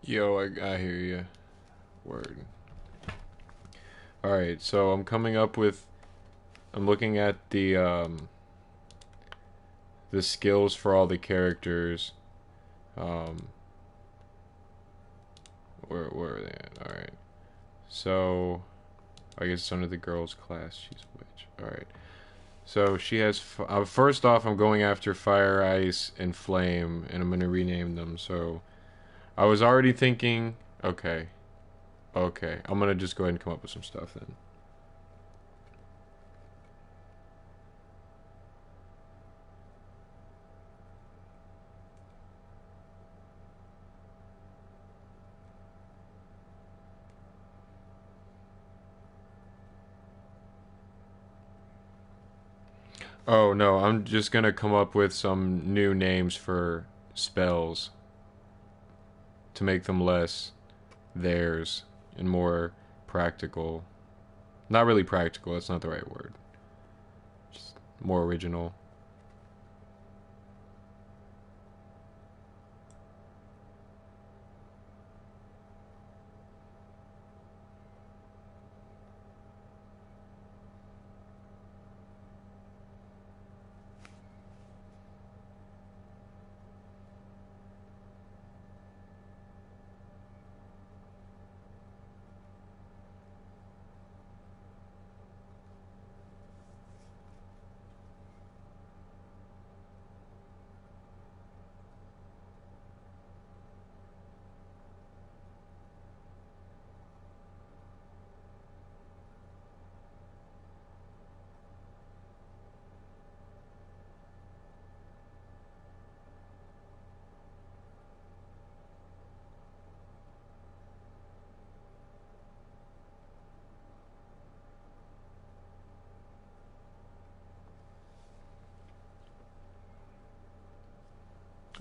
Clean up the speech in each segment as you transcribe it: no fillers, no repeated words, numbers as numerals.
Yo, I hear you. Word. Alright, so I'm coming up with. I'm looking at the skills for all the characters. Um, where are they at? Alright. So, I guess it's under the girls' class. She's a witch. Alright. So she has. First off, I'm going after Fire, Ice, and Flame, and I'm gonna rename them. So, I was already thinking. Okay. Okay. I'm gonna just go ahead and come up with some stuff then. Oh no, I'm just gonna come up with some new names for spells to make them less theirs and more practical. Not really practical, that's not the right word. Just more original.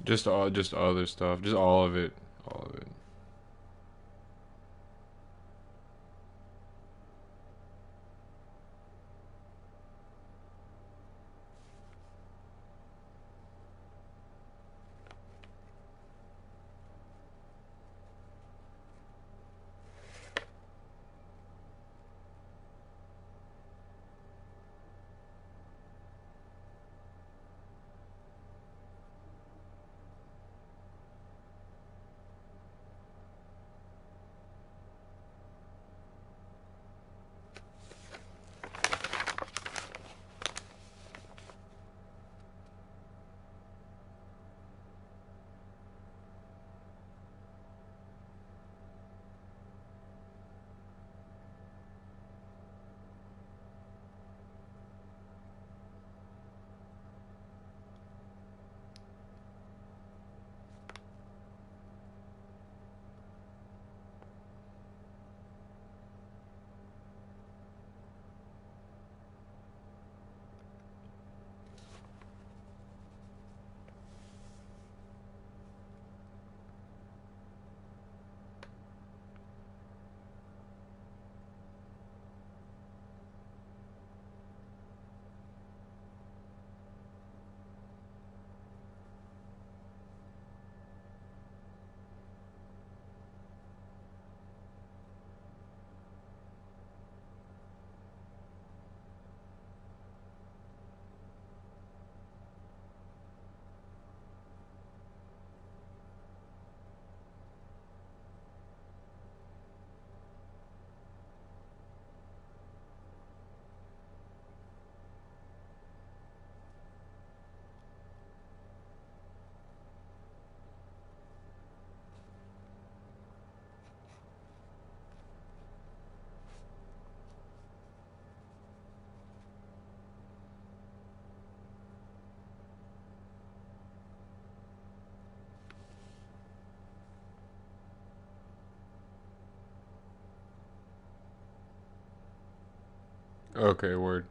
Just other stuff. Just all of it. All of it. Okay, word.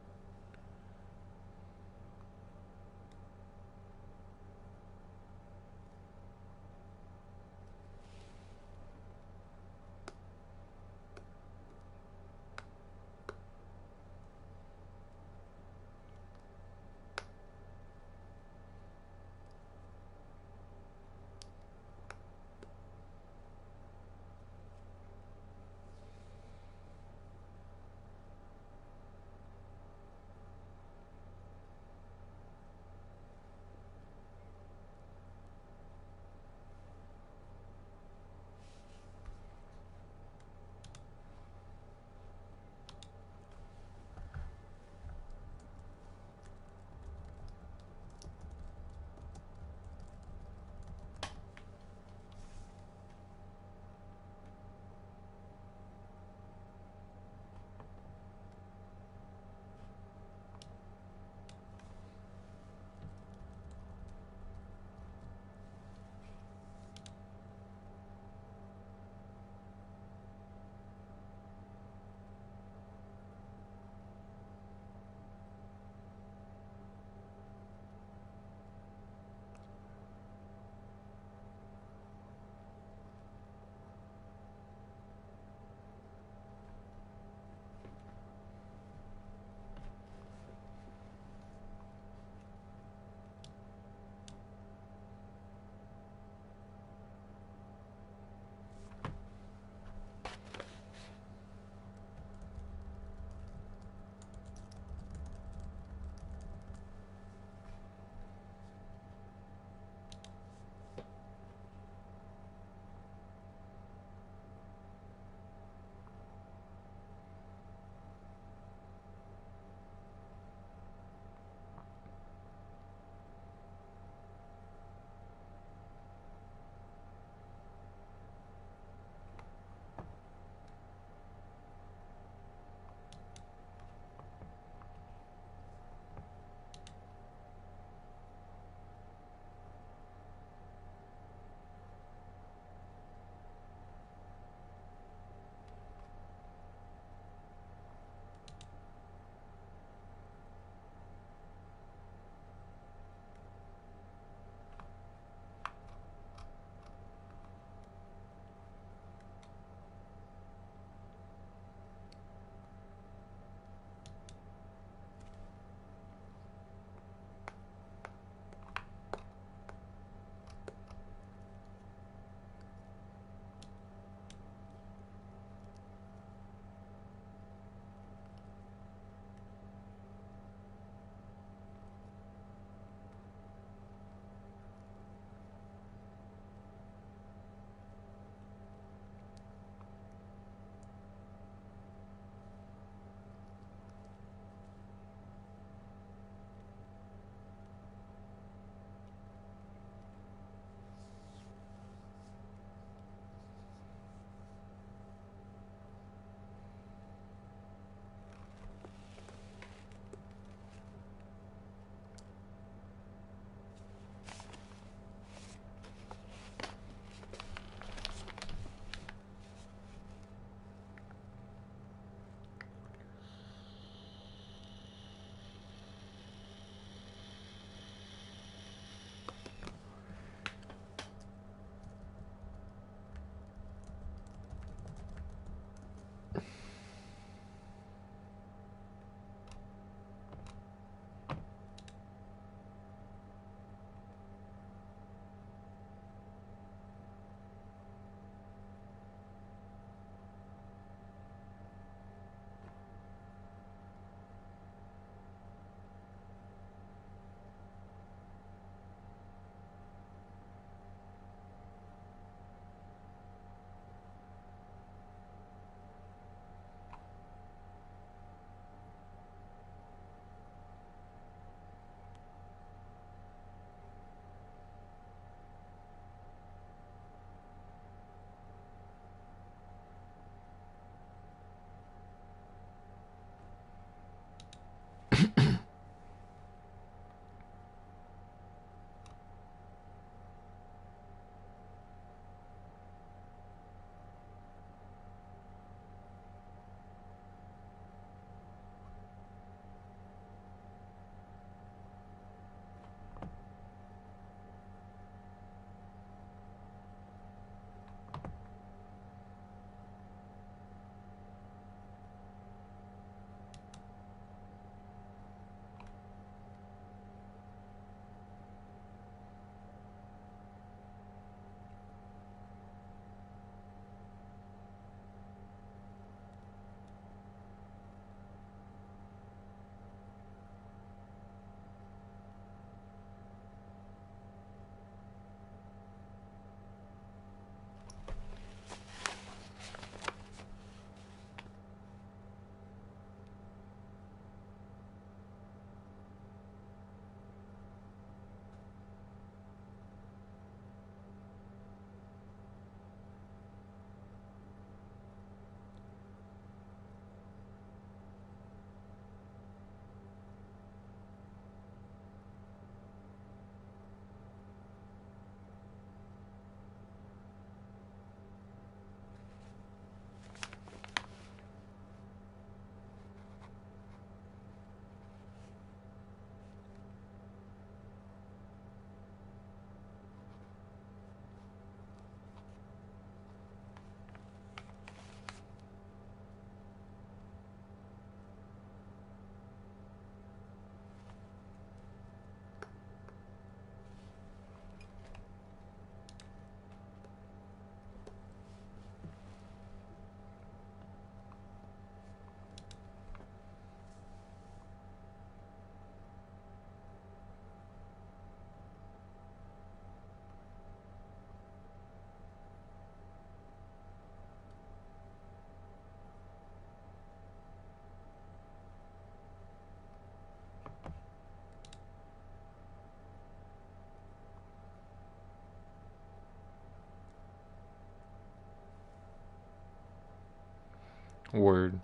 Word.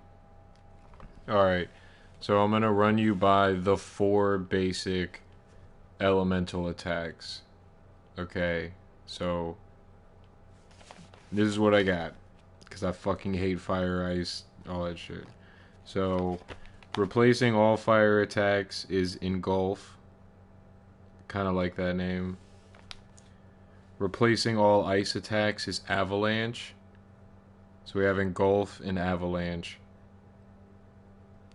Alright. So I'm gonna run you by the 4 basic elemental attacks. Okay. So this is what I got. Because I fucking hate fire, ice, all that shit. So replacing all fire attacks is engulf. Kind of like that name. Replacing all ice attacks is avalanche. So we have engulf and avalanche.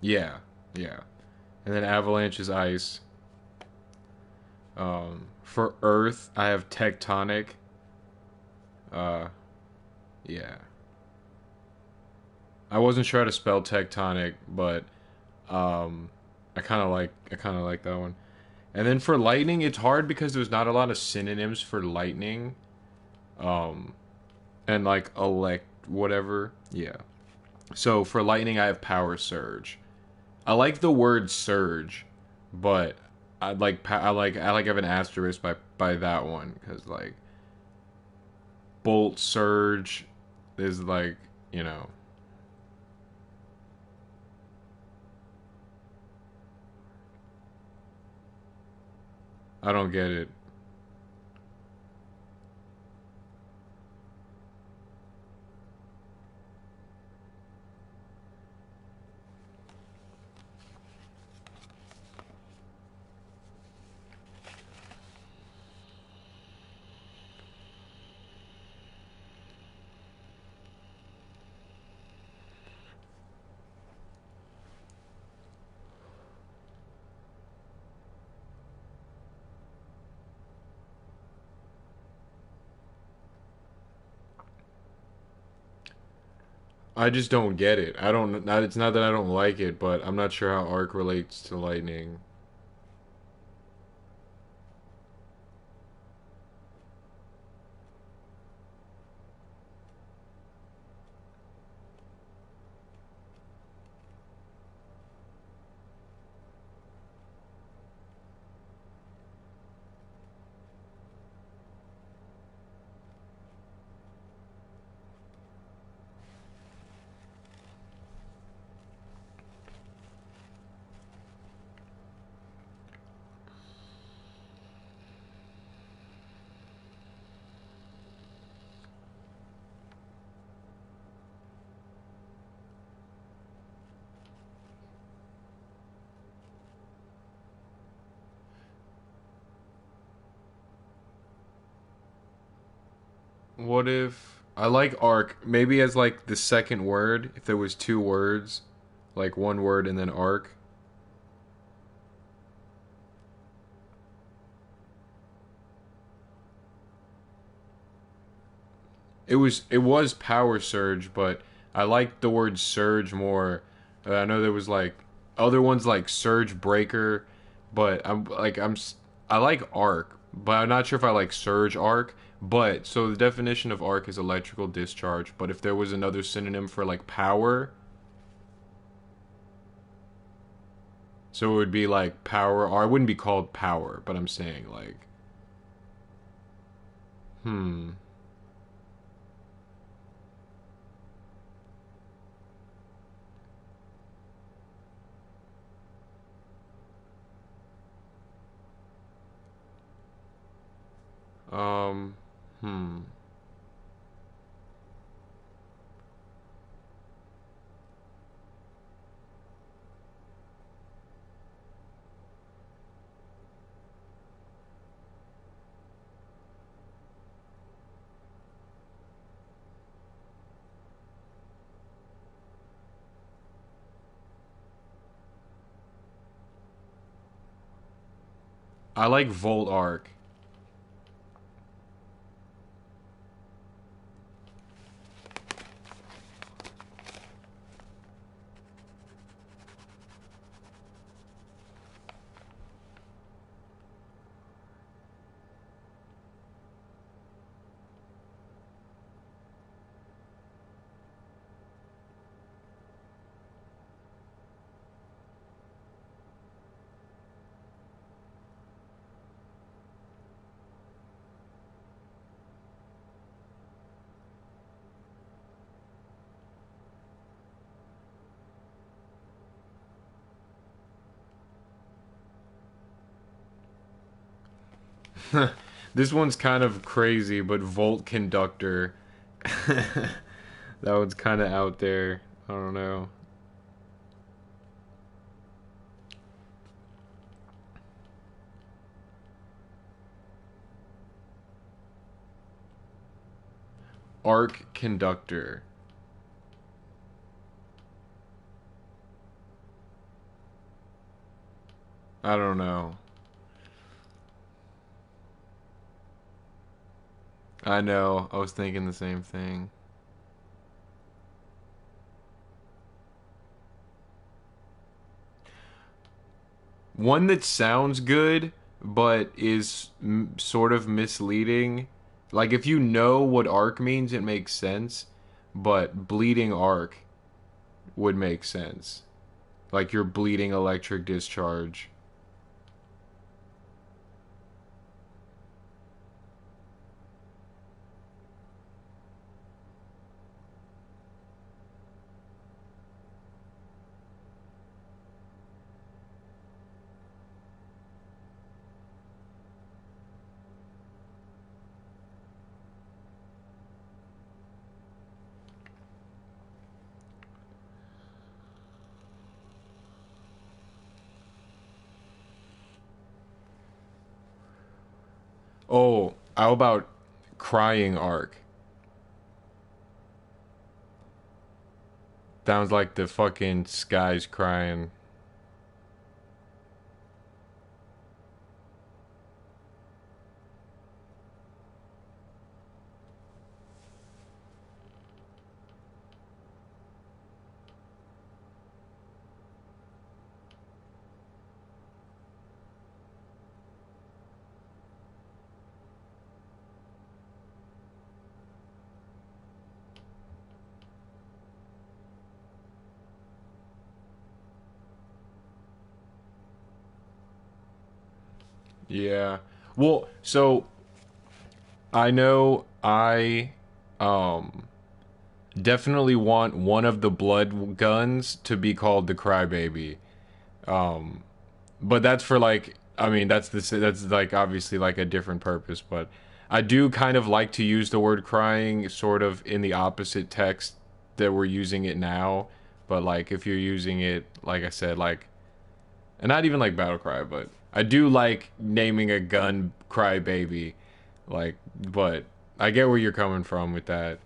Yeah, yeah. And then avalanche is ice. For earth, I have tectonic. Uh, yeah. I wasn't sure how to spell tectonic, but I kind of like that one. And then for lightning, it's hard because there's not a lot of synonyms for lightning. Um, and like elect whatever. Yeah. So for lightning, I have power surge. I like the word surge, but I like have an asterisk by that one because like bolt surge is like you know I don't get it. I just don't get it. I don't. Not, it's not that I don't like it, but I'm not sure how arc relates to lightning. What if I like arc maybe as like the second word? If there was 2 words, like one word and then arc. It was power surge, but I like the word surge more. I know there was like other ones like surge breaker, but I like arc, but I'm not sure if I like surge arc. But so the definition of arc is electrical discharge. But if there was another synonym for like power, so it would be like power, or it wouldn't be called power, but I'm saying like, hmm, um, hmm. I like volt arc. This one's kind of crazy, but volt conductor. That one's kind of out there. I don't know. Arc conductor. I don't know. I know. I was thinking the same thing. One that sounds good, but is sort of misleading. Like, if you know what arc means, it makes sense. But bleeding arc would make sense. Like, you're bleeding electric discharge. Oh, how about crying arc? Sounds like the fucking sky's crying. Yeah. Well, so I know I um definitely want one of the blood guns to be called the Crybaby. Um but that's for like I mean that's like obviously like a different purpose, but I do kind of like to use the word crying sort of in the opposite text that we're using it now. But like if you're using it like I said like and not even like battle cry, but I do like naming a gun Crybaby. Like but I get where you're coming from with that.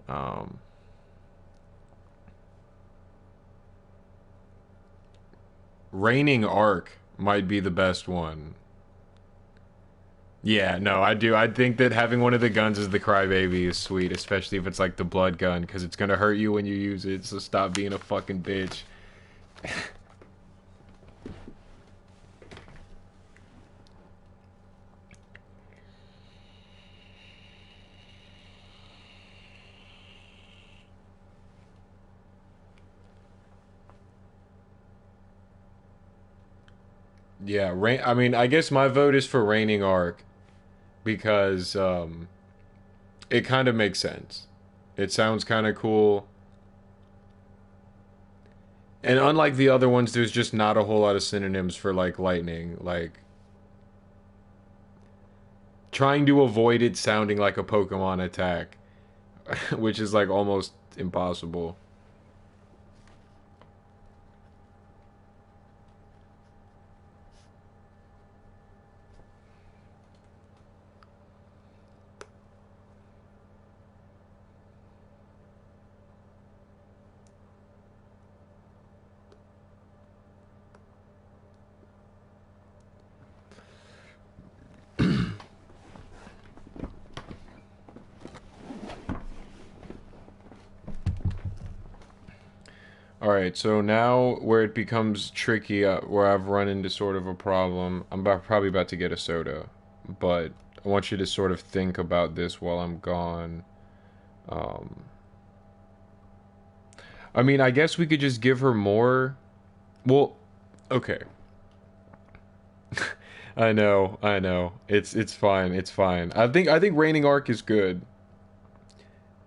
Um Raining Arc might be the best one. Yeah, no, I do. I think that having one of the guns as the Crybaby is sweet, especially if it's like the blood gun, because it's gonna hurt you when you use it. So stop being a fucking bitch. Yeah, rain. I mean, I guess my vote is for Raining Arc because it kind of makes sense. It sounds kind of cool, and unlike the other ones, there's just not a whole lot of synonyms for like lightning. Like trying to avoid it sounding like a Pokemon attack, which is like almost impossible. All right, so now where it becomes tricky, where I've run into sort of a problem, probably about to get a soda, but I want you to sort of think about this while I'm gone. Um, I mean, I guess we could just give her more. Well, okay. I know, I know. It's fine, it's fine. I think raining arc is good.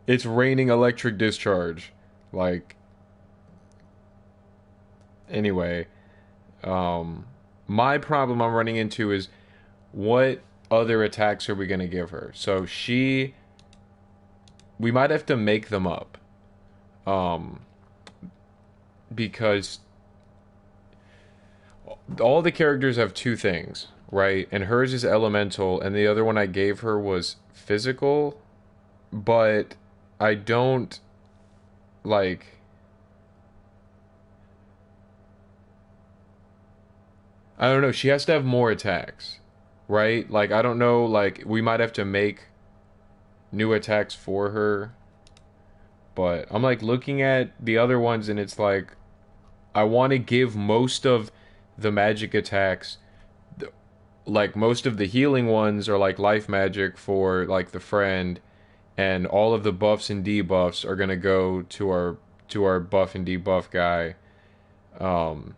It's raining electric discharge. Like anyway, um my problem I'm running into is what other attacks are we gonna give her? So we might have to make them up. Um, because all the characters have two things, right? And hers is elemental, and the other one I gave her was physical, but I don't like. I don't know. She has to have more attacks, right? Like, I don't know. Like, we might have to make new attacks for her, but I'm like looking at the other ones, and it's like I want to give most of the magic attacks, like most of the healing ones are like life magic for like the friend, and all of the buffs and debuffs are gonna go to our buff and debuff guy. Um,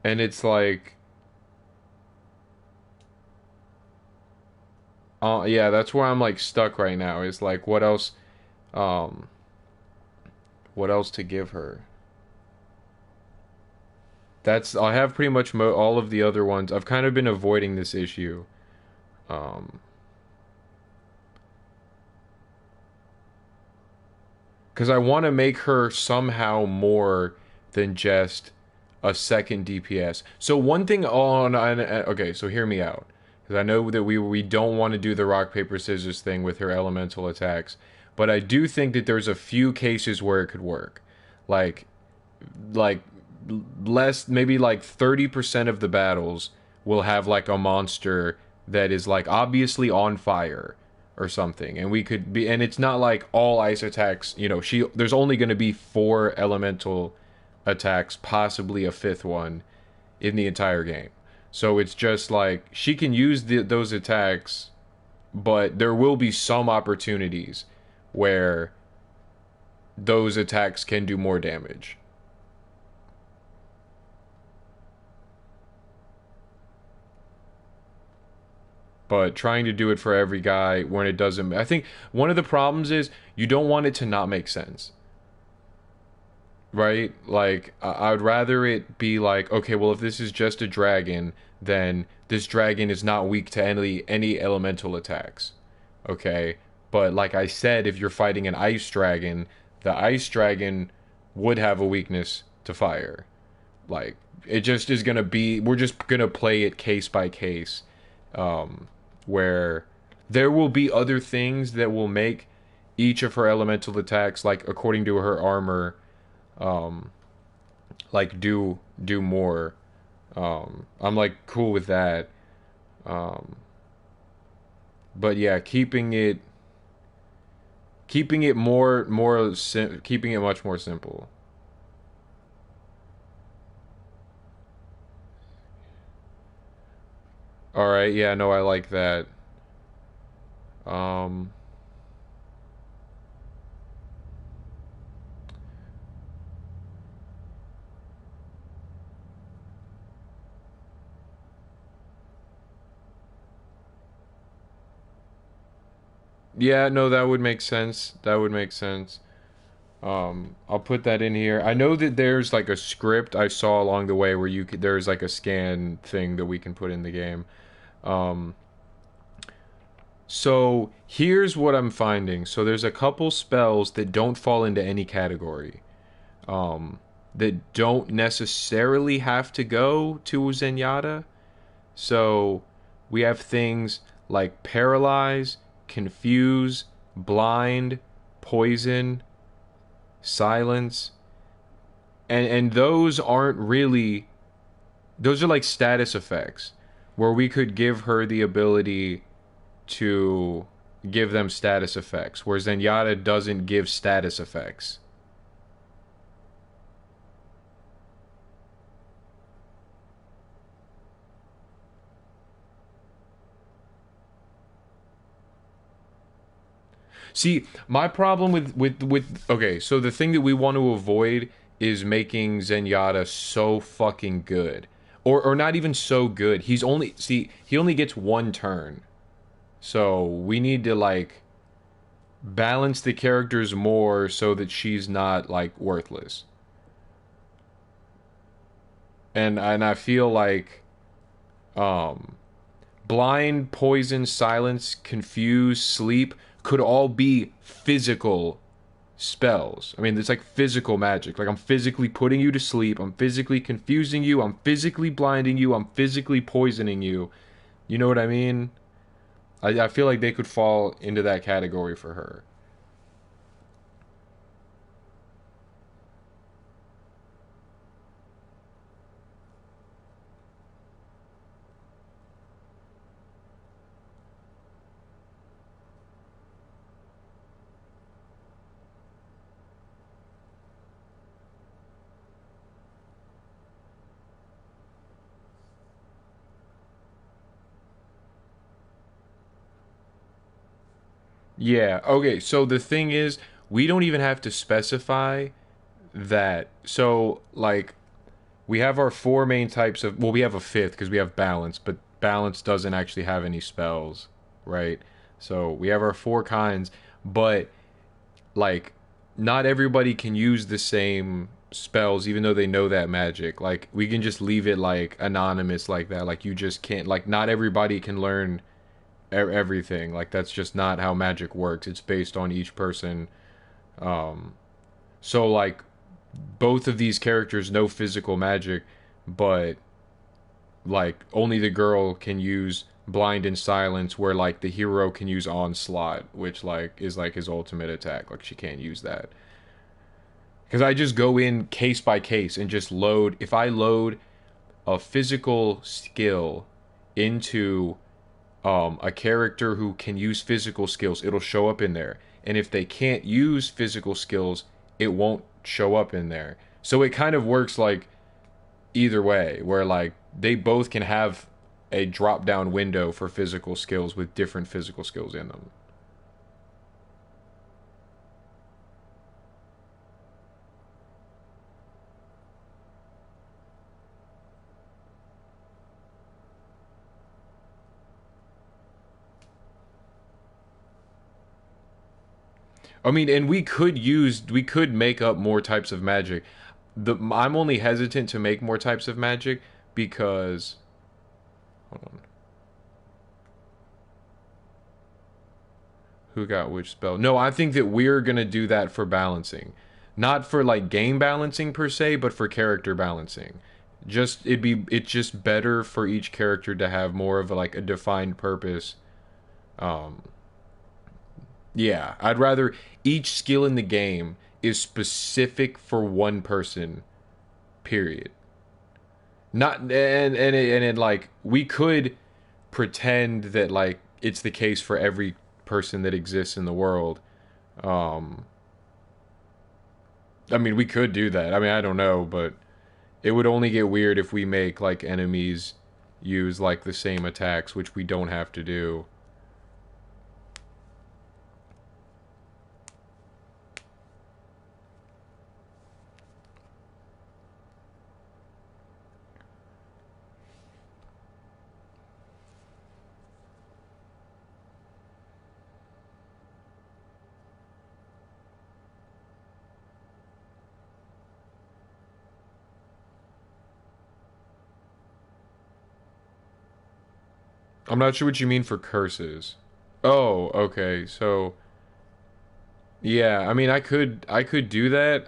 and it's like, yeah, that's where I'm like stuck right now. Is like, um, what else to give her? That's I have pretty much all of the other ones. I've kind of been avoiding this issue. Um, because I want to make her somehow more than just a second DPS. So one thing okay, so hear me out, because I know that we don't want to do the rock paper scissors thing with her elemental attacks, but I do think that there's a few cases where it could work, like like less maybe like 30% of the battles will have like a monster that is like obviously on fire or something, and we could be, and it's not like all ice attacks, you know, she there's only going to be four elemental attacks, possibly a fifth one in the entire game. So it's just like she can use those attacks, but there will be some opportunities where those attacks can do more damage. But trying to do it for every guy when it doesn't, I think one of the problems is you don't want it to not make sense, right? Like I would rather it be like, okay, well, if this is just a dragon, then this dragon is not weak to any elemental attacks, okay? But like I said, if you're fighting an ice dragon, the ice dragon would have a weakness to fire. Like it just is gonna be, we're just gonna play it case by case, um, where there will be other things that will make each of her elemental attacks, like according to her armor, um, like do more. I'm like cool with that. Um, but yeah, keeping it keeping it much more simple. All right, yeah, no, I like that. Um, yeah, no, that would make sense. That would make sense. I'll put that in here. I know that there's like a script I saw along the way where there's like a scan thing that we can put in the game. Um, so here's what I'm finding. So there's a couple spells that don't fall into any category. That don't necessarily have to go to Zenyatta. So we have things like paralyze, confuse, blind, poison, silence, and those aren't really, those are like status effects where we could give her the ability to give them status effects, whereas Zenyatta doesn't give status effects. See, my problem with okay, so the thing that we want to avoid is making Zenyatta so fucking good. Or not even so good. He only gets one turn. So we need to like balance the characters more so that she's not like worthless. and I feel like um blind, poison, silence, confuse, sleep could all be physical spells. I mean, it's like physical magic. Like I'm physically putting you to sleep, I'm physically confusing you, I'm physically blinding you, I'm physically poisoning you. You know what I mean? I feel like they could fall into that category for her. Yeah. Okay. So the thing is, we don't even have to specify that. So, like, we have our four main types of. Well, we have a fifth because we have balance, but balance doesn't actually have any spells, right? So we have our four kinds, but like, not everybody can use the same spells, even though they know that magic. Like, we can just leave it like anonymous like that. Like, you just can't. Like, not everybody can learn everything. Like, that's just not how magic works. It's based on each person. Um, so like both of these characters know physical magic, but like only the girl can use blind and silence, where like the hero can use onslaught, which like is like his ultimate attack. Like she can't use that because I just go in case by case and just load. If I load a physical skill into a character who can use physical skills, it'll show up in there. And if they can't use physical skills, it won't show up in there. So it kind of works like either way, where like they both can have a drop down window for physical skills with different physical skills in them. I mean, and we could make up more types of magic. I'm only hesitant to make more types of magic because hold on, who got which spell? No, I think that we're gonna do that for balancing, not for like game balancing per se, but for character balancing. It's just better for each character to have more of a, like a defined purpose. Um, yeah, I'd rather each skill in the game is specific for one person. Period. Not and like we could pretend that like it's the case for every person that exists in the world. Um, I mean, we could do that. I mean, I don't know, but it would only get weird if we make like enemies use like the same attacks, which we don't have to do. I'm not sure what you mean for curses. Oh, okay. So, yeah, I mean, I could do that.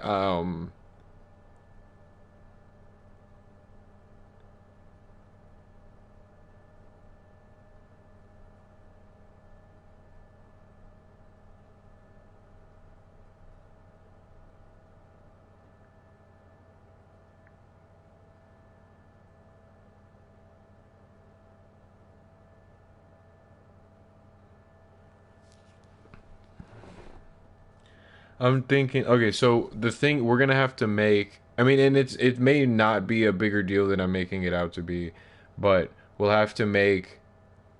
I'm thinking, okay, so the thing we're gonna have to make, I mean, and it may not be a bigger deal than I'm making it out to be, but we'll have to make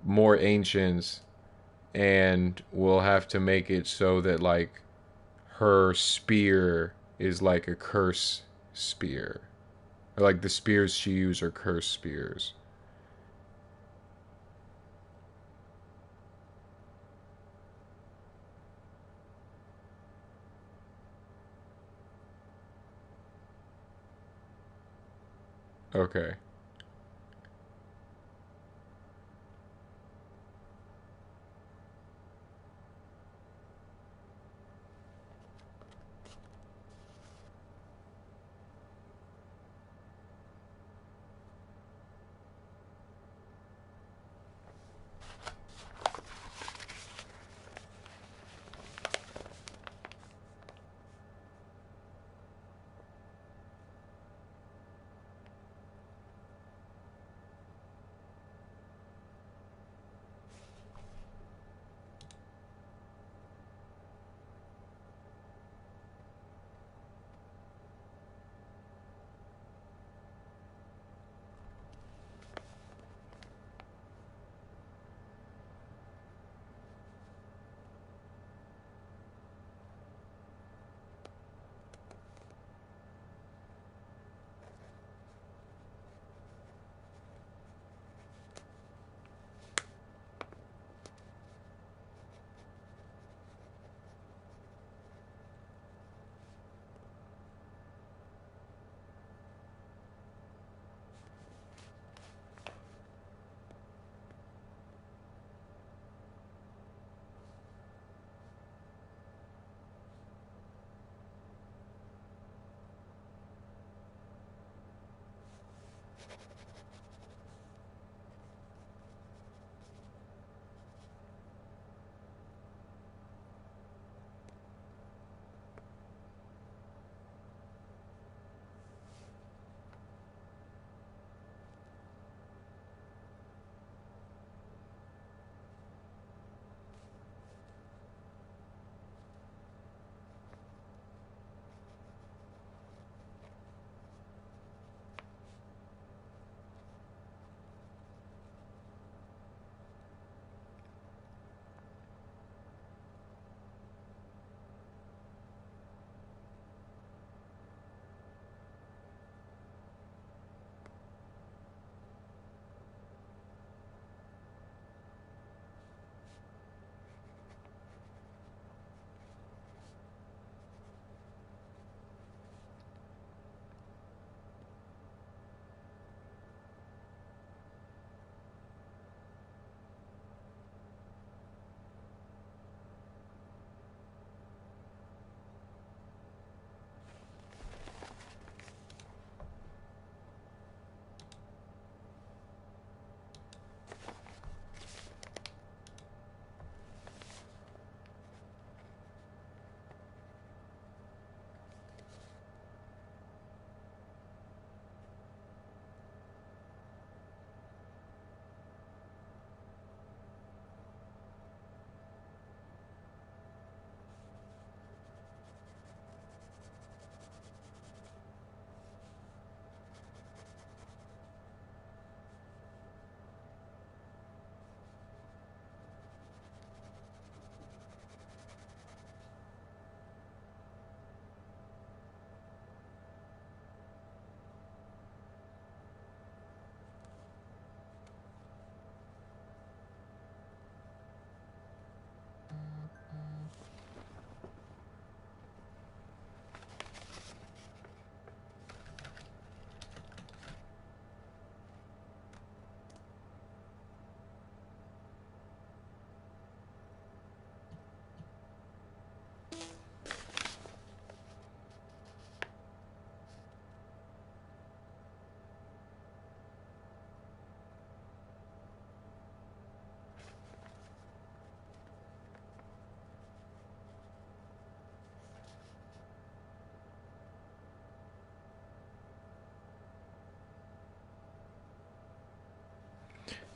more ancients, and we'll have to make it so that like her spear is like a curse spear, or like the spears she uses are curse spears. Okay.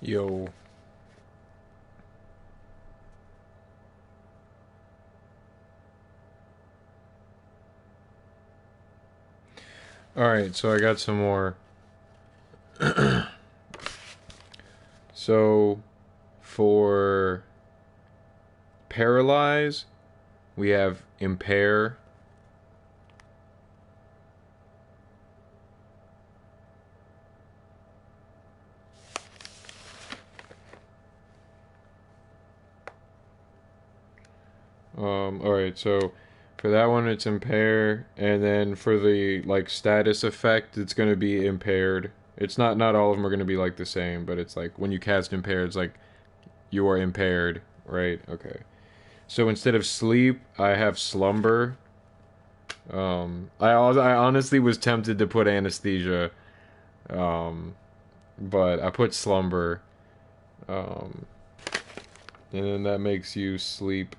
Yo. Alright, so I got some more. So, for paralyze, we have impair. Alright, so for that one it's impair, and then for the like status effect, it's gonna be impaired. It's not all of them are gonna be like the same, but it's like when you cast impaired, it's like you are impaired, right? Okay. So instead of sleep, I have slumber. I honestly was tempted to put anesthesia, um, but I put slumber, um, and then that makes you sleep.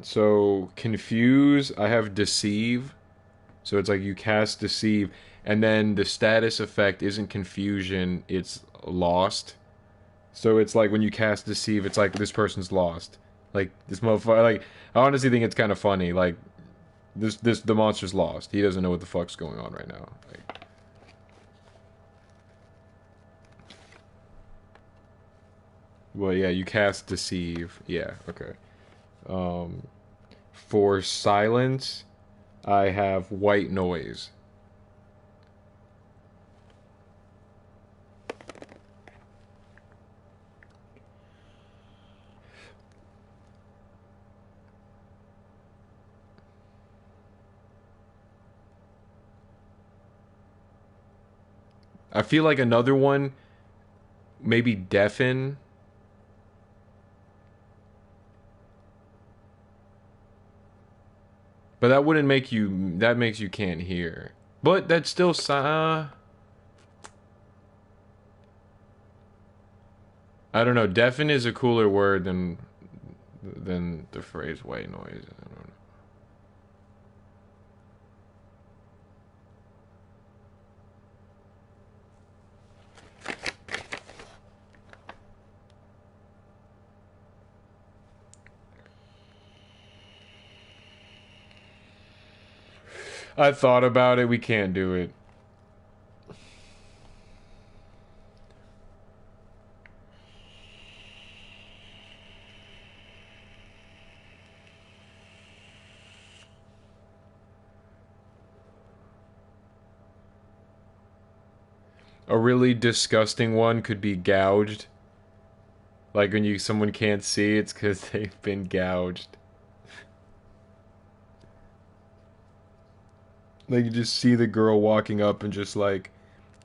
So confuse, I have deceive. So it's like you cast deceive, and then the status effect isn't confusion, it's lost. So it's like when you cast deceive, it's like this person's lost. Like this motherfucker. Like I honestly think it's kind of funny. Like this the monster's lost. He doesn't know what the fuck's going on right now. Like, well, yeah, you cast deceive. Yeah, okay. Um, for silence, I have white noise. I feel like another one, maybe deafen. But that wouldn't make you. That makes you can't hear. But that's still. I don't know. Deafen is a cooler word than the phrase white noise. I don't know. I thought about it. We can't do it. A really disgusting one could be gouged. Like when you someone can't see, it's because they've been gouged. Like you just see the girl walking up and just like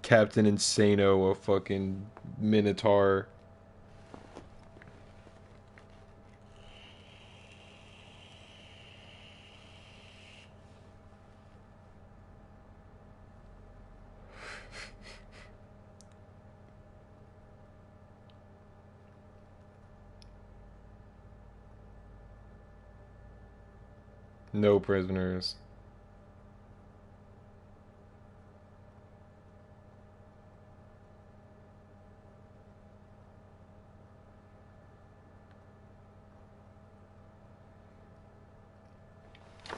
Captain Insano, a fucking minotaur. No prisoners.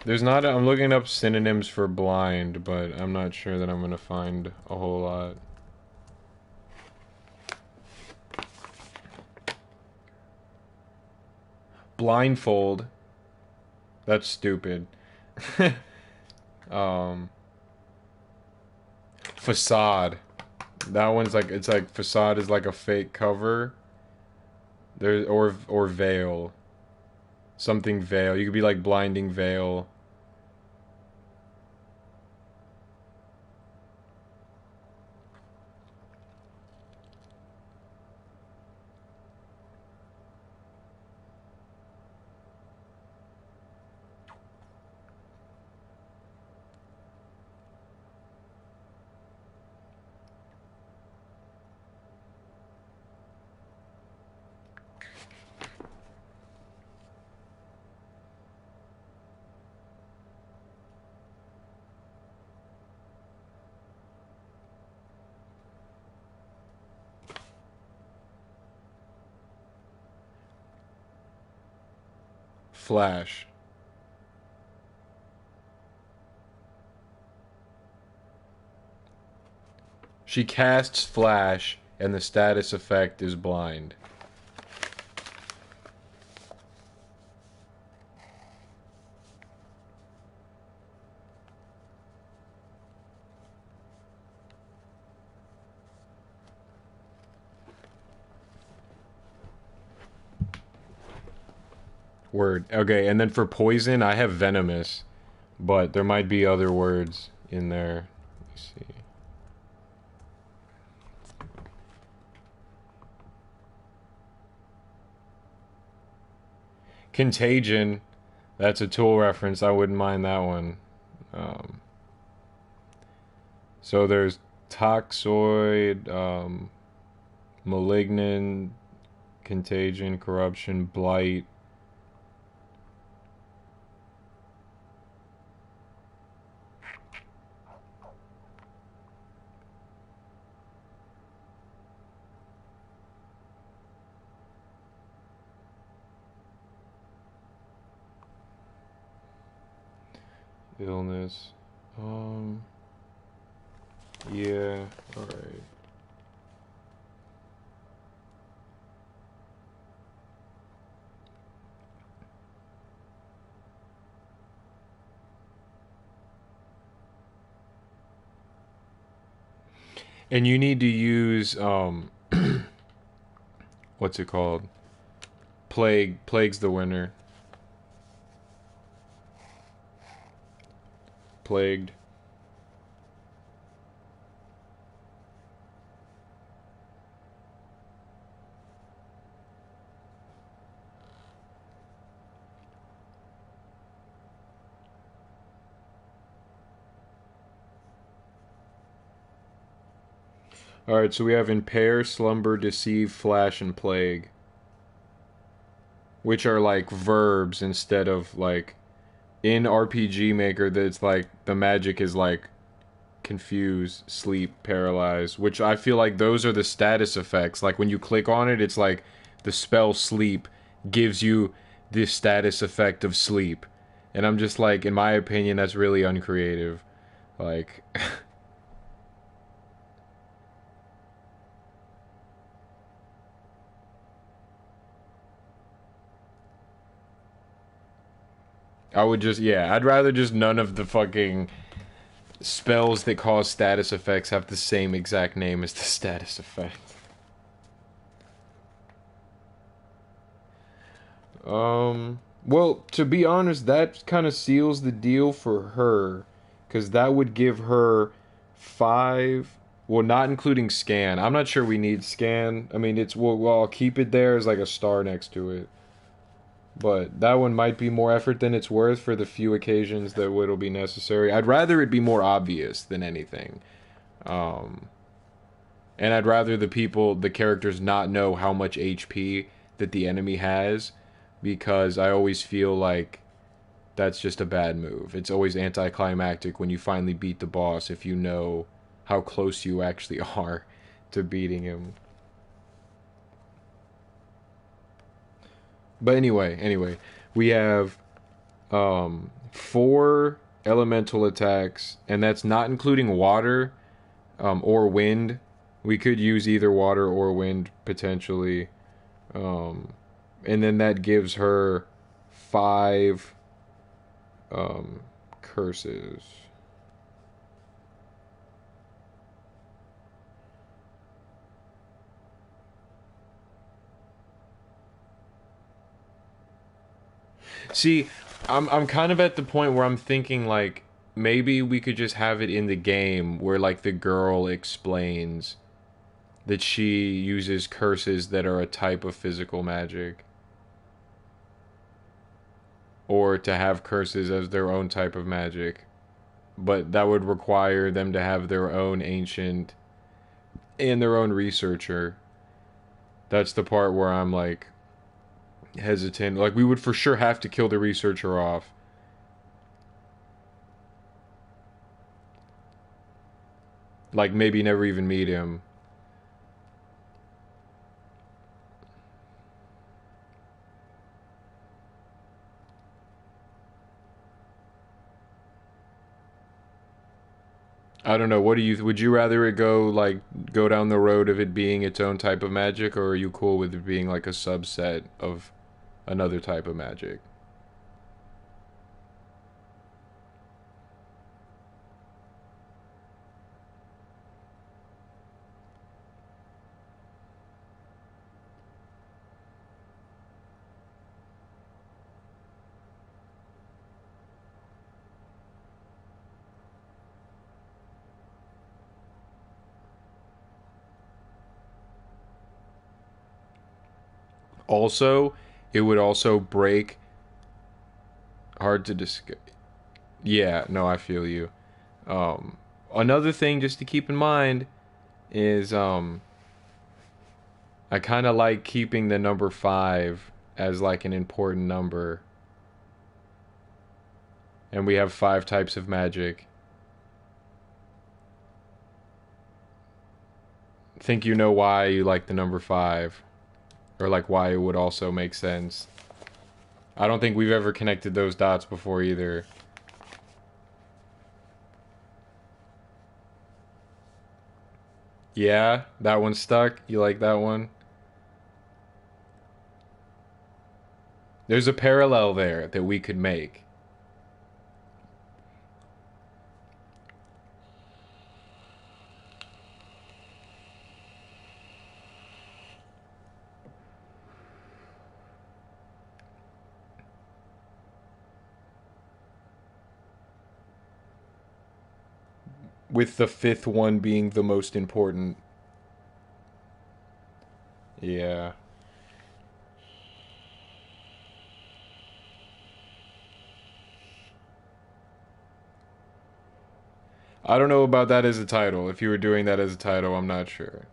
There's not. I'm looking up synonyms for blind, but I'm not sure that I'm gonna find a whole lot. Blindfold. That's stupid. um, facade. That one's like it's like facade is like a fake cover. There or veil. Something veil. You could be like blinding veil. Flash. She casts flash, and the status effect is blind. Word. Okay, and then for poison, I have venomous, but there might be other words in there. Let me see. Contagion. That's a Tool reference. I wouldn't mind that one. Um, so there's toxoid, malignant, contagion, corruption, blight. Illness. Um, yeah, alright. And you need to use, what's it called? Plague. Plague's the winner. Plagued. Alright, so we have impair, slumber, deceive, flash, and plague. Which are like verbs instead of like in RPG Maker that's like the magic is like confuse, sleep, paralyze, which I feel like those are the status effects. Like when you click on it, it's like the spell sleep gives you the status effect of sleep. And I'm just like, in my opinion, that's really uncreative. Like, I would just, yeah, I'd rather just none of the fucking spells that cause status effects have the same exact name as the status effect. Well, to be honest, that kind of seals the deal for her, because that would give her five. Well, not including scan. I'm not sure we need scan. I mean, it's well, I'll keep it there as like a star next to it. But that one might be more effort than it's worth for the few occasions that it'll be necessary. I'd rather it be more obvious than anything. Um, and I'd rather the characters not know how much HP that the enemy has, because I always feel like that's just a bad move. It's always anticlimactic when you finally beat the boss if you know how close you actually are to beating him. But anyway, we have four elemental attacks, and that's not including water or wind. We could use either water or wind potentially. Um, and then that gives her five curses. See, I'm kind of at the point where I'm thinking like maybe we could just have it in the game where like the girl explains that she uses curses that are a type of physical magic, or to have curses as their own type of magic. But that would require them to have their own ancient and their own researcher. That's the part where I'm like hesitant. Like we would for sure have to kill the researcher off. Like maybe never even meet him. I don't know. What do you? Would you rather it go down the road of it being its own type of magic, or are you cool with it being like a subset of another type of magic? Also, it would also break. Hard to discuss. Yeah, no, I feel you. Um, Another thing just to keep in mind is I kind of like keeping the number 5 as like an important number, and we have 5 types of magic. Think you know why you like the number 5, or like why it would also make sense. I don't think we've ever connected those dots before either. Yeah, that one's stuck. You like that one? There's a parallel there that we could make. With the 5th one being the most important. Yeah. I don't know about that as a title. If you were doing that as a title, I'm not sure.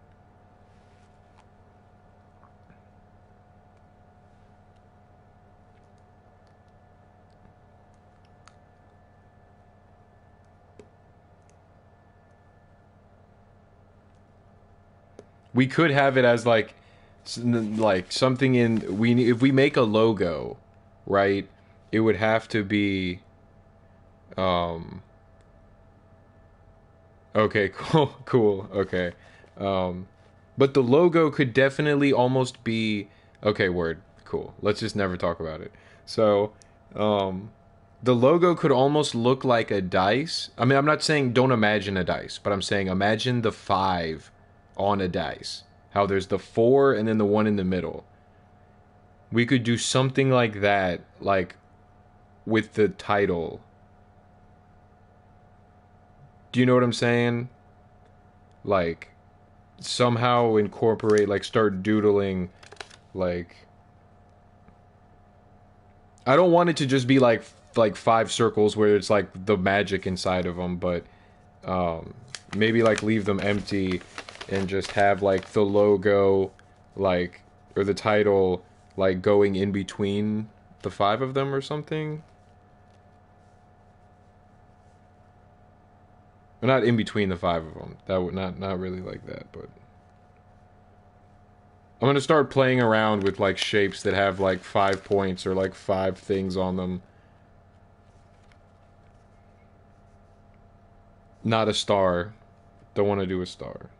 We could have it as like something in we if we make a logo, right? It would have to be um okay, cool. Okay. Um but the logo could definitely almost be okay, word. Cool. Let's just never talk about it. So, um the logo could almost look like a dice. I mean, I'm not saying don't imagine a dice, but I'm saying imagine the 5 on a dice. How there's the 4 and then the 1 in the middle. We could do something like that, like with the title. Do you know what I'm saying? Like somehow incorporate, like start doodling, like I don't want it to just be like 5 circles where it's like the magic inside of them, but um maybe like leave them empty and just have like the logo, like, or the title, like going in between the 5 of them or something. Or not in between the 5 of them. That would not really like that, but I'm gonna start playing around with like shapes that have like 5 points or like 5 things on them. Not a star. Don't want to do a star.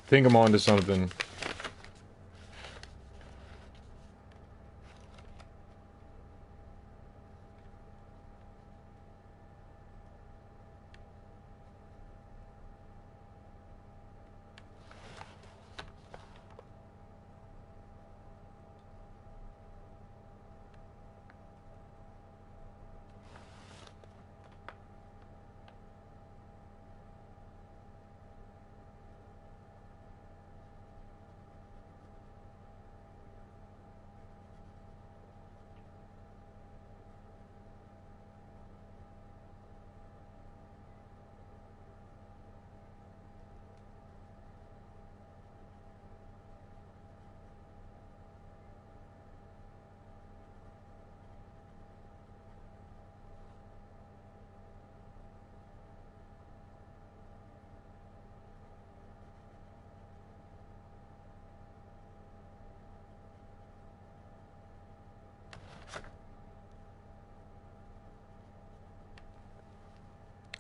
think I'm onto something.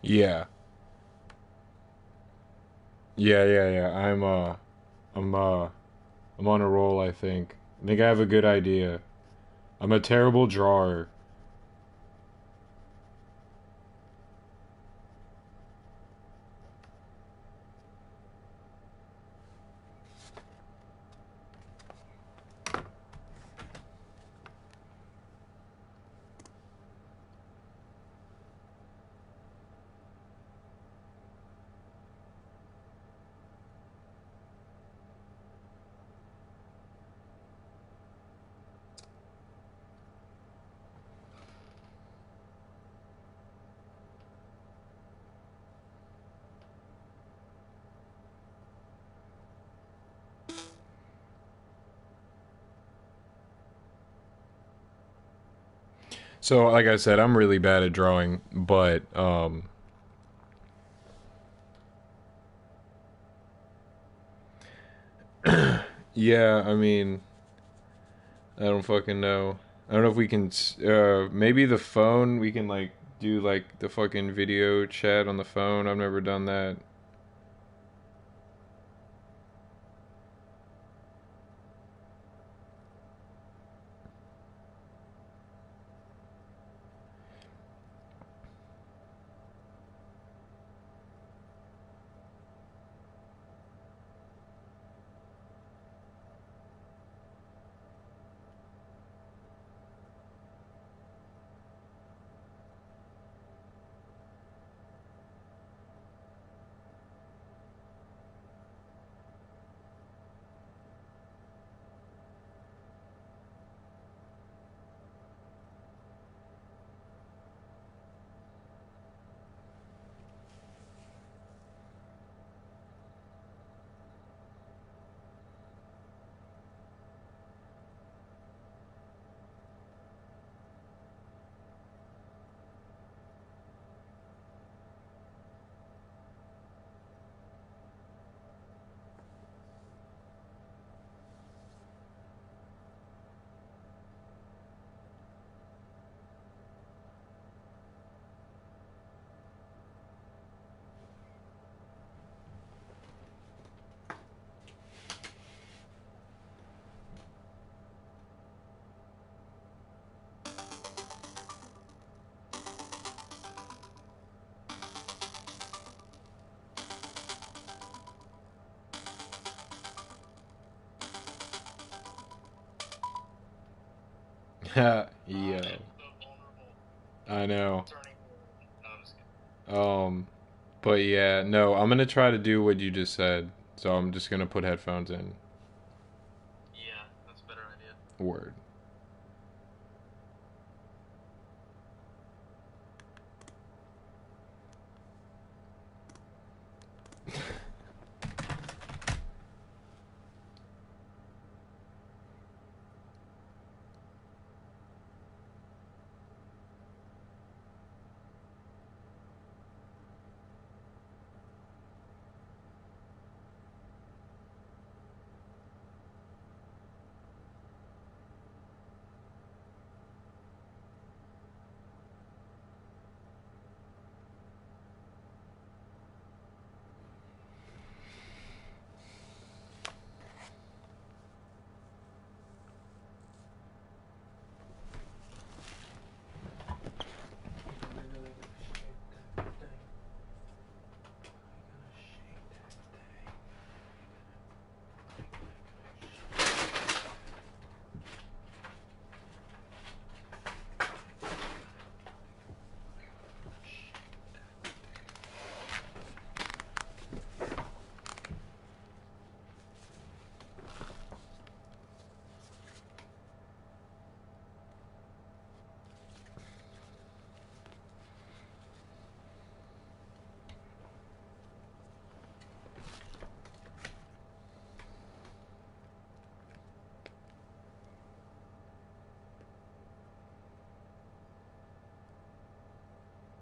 Yeah. Yeah. I'm I'm on a roll, I think. I think I have a good idea. I'm a terrible drawer. So, like I said, I'm really bad at drawing, but yeah, I mean, I don't fucking know. I don't know if we can maybe the phone we can like do like the fucking video chat on the phone. I've never done that. Yo, I know. Um, but yeah, no, I'm gonna try to do what you just said. So I'm just gonna put headphones in. Word.